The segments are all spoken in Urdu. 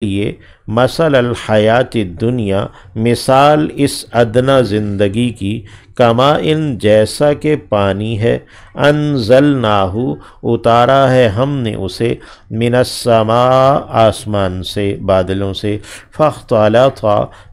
لیے مثل الحیات الدنیا، مثال اس ادنا زندگی کی، کما ان جیسا کہ پانی ہے، انزلناہ اتارا ہے ہم نے اسے، من السماء آسمان سے، بادلوں سے، فاختلط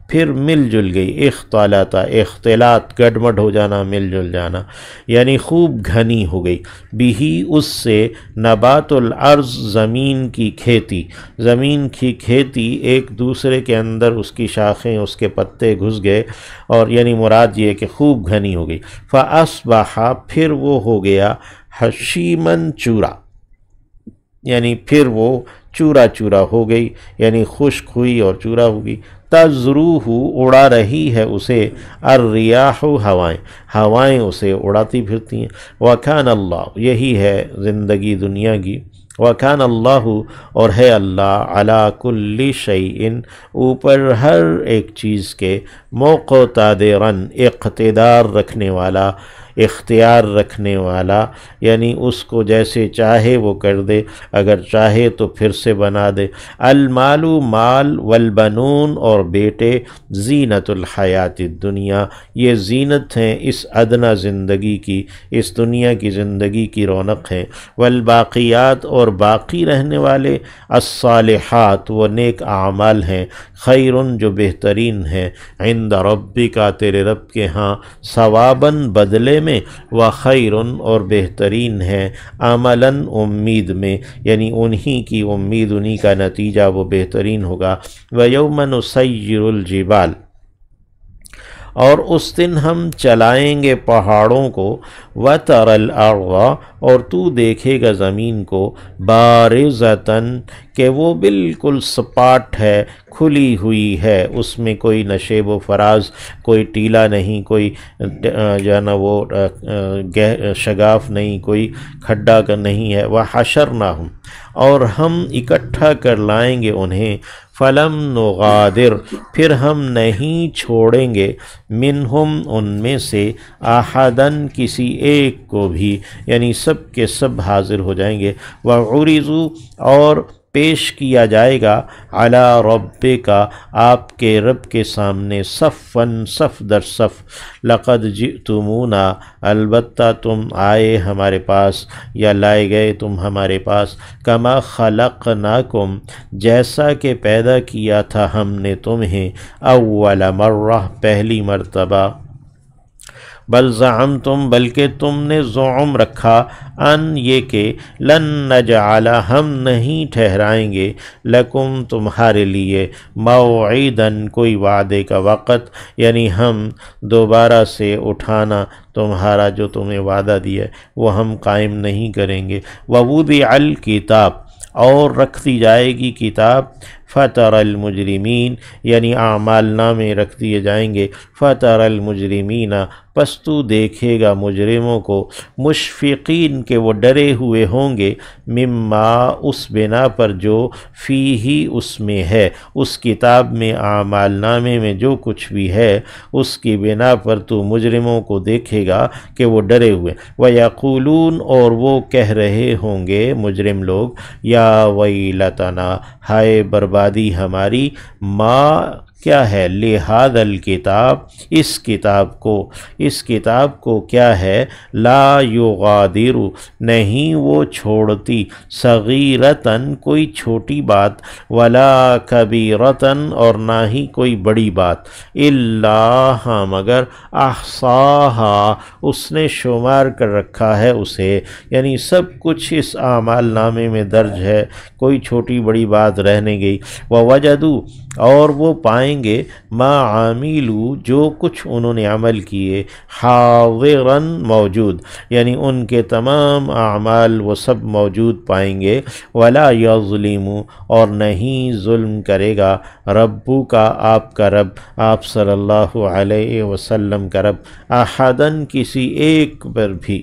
پھر مل جل گئی، اختلاط اختلاط گڈمڈ ہو جانا، مل جل جانا، یعنی خوب گھنی ہو گئی، بھی اس سے نبات الارض زمین کی کھیتی، زمین کی کھیتی ایک دوسرے کے اندر اس کی شاخیں اس کے پتے گھس گئے، اور یعنی مراد یہ کہ خوب گھنی ہو گئی، فاصبح پھر وہ ہو گیا حشیمن چورا، یعنی پھر وہ چورا چورا ہو گئی، یعنی خشک ہوئی اور چورا ہو گئی، تذروہ اڑا رہی ہے اسے، الریاح ہوائیں اسے اڑاتی پھرتی ہیں، وکان اللہ یہی ہے زندگی دنیا کی، وکان اللہ اور ہے اللہ علی کل شیء اوپر ہر ایک چیز کے، مقتدرن اقتدار رکھنے والا، اختیار رکھنے والا، یعنی اس کو جیسے چاہے وہ کر دے، اگر چاہے تو پھر سے بنا دے۔ المال مال، والبنون اور بیٹے، زینت الحیات الدنیا یہ زینت ہیں اس ادنا زندگی کی، اس دنیا کی زندگی کی رونق ہیں، والباقیات اور باقی رہنے والے، الصالحات وہ نیک اعمال ہیں، خیرن جو بہترین ہیں، عند ربک تیرے رب کے ہاں، ثواباً بدلے میں، وخیرن اور بہترین ہے، عملاً امید میں، یعنی انہی کی امید، انہی کا نتیجہ وہ بہترین ہوگا۔ وَيَوْمَ نُسَيِّرُ الْجِبَالَ اور اس دن ہم چلائیں گے پہاڑوں کو، وَتَرَى الْأَرْضَ اور تو دیکھے گا زمین کو، بارزتاً کہ وہ بالکل سپاٹ ہے، کھلی ہوئی ہے، اس میں کوئی نشیب و فراز، کوئی ٹیلا نہیں، کوئی جو ہے نا وہ شگاف نہیں، کوئی کھڈا نہیں ہے، وَحَشَرْنَاهُمْ اور ہم اکٹھا کر لائیں گے انہیں، فَلَمْ نُغَادِرْ پھر ہم نہیں چھوڑیں گے، منہم ان میں سے، احداً کسی ایک کو بھی، یعنی سب کے سب حاضر ہو جائیں گے، وَعُرِضُوا اور پیش کیا جائے گا، علی ربک آپ کے رب کے سامنے، صفاً صف در صف، لقد جئتمونا البتہ تم آئے ہمارے پاس، یا لائے گئے تم ہمارے پاس، کما خلقناکم جیسا کہ پیدا کیا تھا ہم نے تمہیں، اول مرہ پہلی مرتبہ، بل زعمتم بلکہ تم نے زعم رکھا، ان یہ کہ لن نجعل ہم نہیں ٹھہرائیں گے، لکم تمہارے لیے، موعدن کوئی وعدے کا وقت، یعنی ہم دوبارہ سے اٹھانا تمہارا جو تمہیں وعدہ دیا ہے وہ ہم قائم نہیں کریں گے۔ ووضع الکتاب اور رکھ دی جائے گی کتاب، فَتَرَ الْمُجْرِمِينَ یعنی اعمال نامے رکھ دیے جائیں گے، فَتَرَ الْمُجْرِمِينَ پس تو دیکھے گا مجرموں کو، مشفقین کہ وہ ڈرے ہوئے ہوں گے، مما اس بنا پر جو فیہ اس میں ہے، اس کتاب میں اعمال نامے میں جو کچھ بھی ہے اس کی بنا پر تو مجرموں کو دیکھے گا کہ وہ ڈرے ہوئے، وَيَقُولُونَ اور وہ کہہ رہے ہوں گے مجرم لوگ، یا ویلتنا ہائے بربادی ہماری، ما کیا ہے، لہذا الکتاب اس کتاب کو کیا ہے، لا یغادر نہیں وہ چھوڑتی، صغیرتاً کوئی چھوٹی بات، ولا کبیرتاً اور نہ ہی کوئی بڑی بات، الا مگر احصاہا اس نے شمار کر رکھا ہے اسے، یعنی سب کچھ اس اعمال نامے میں درج ہے، کوئی چھوٹی بڑی بات رہ نہیں گئی۔ ووجدوا اور وہ پائیں گے، ما عاملوا جو کچھ انہوں نے عمل کیے، حاضراً موجود، یعنی ان کے تمام اعمال وہ سب موجود پائیں گے، ولا یظلم اور نہیں ظلم کرے گا، ربو کا آپ کا رب، آپ صلی اللہ علیہ وسلم کا رب، احداً کسی ایک پر بھی۔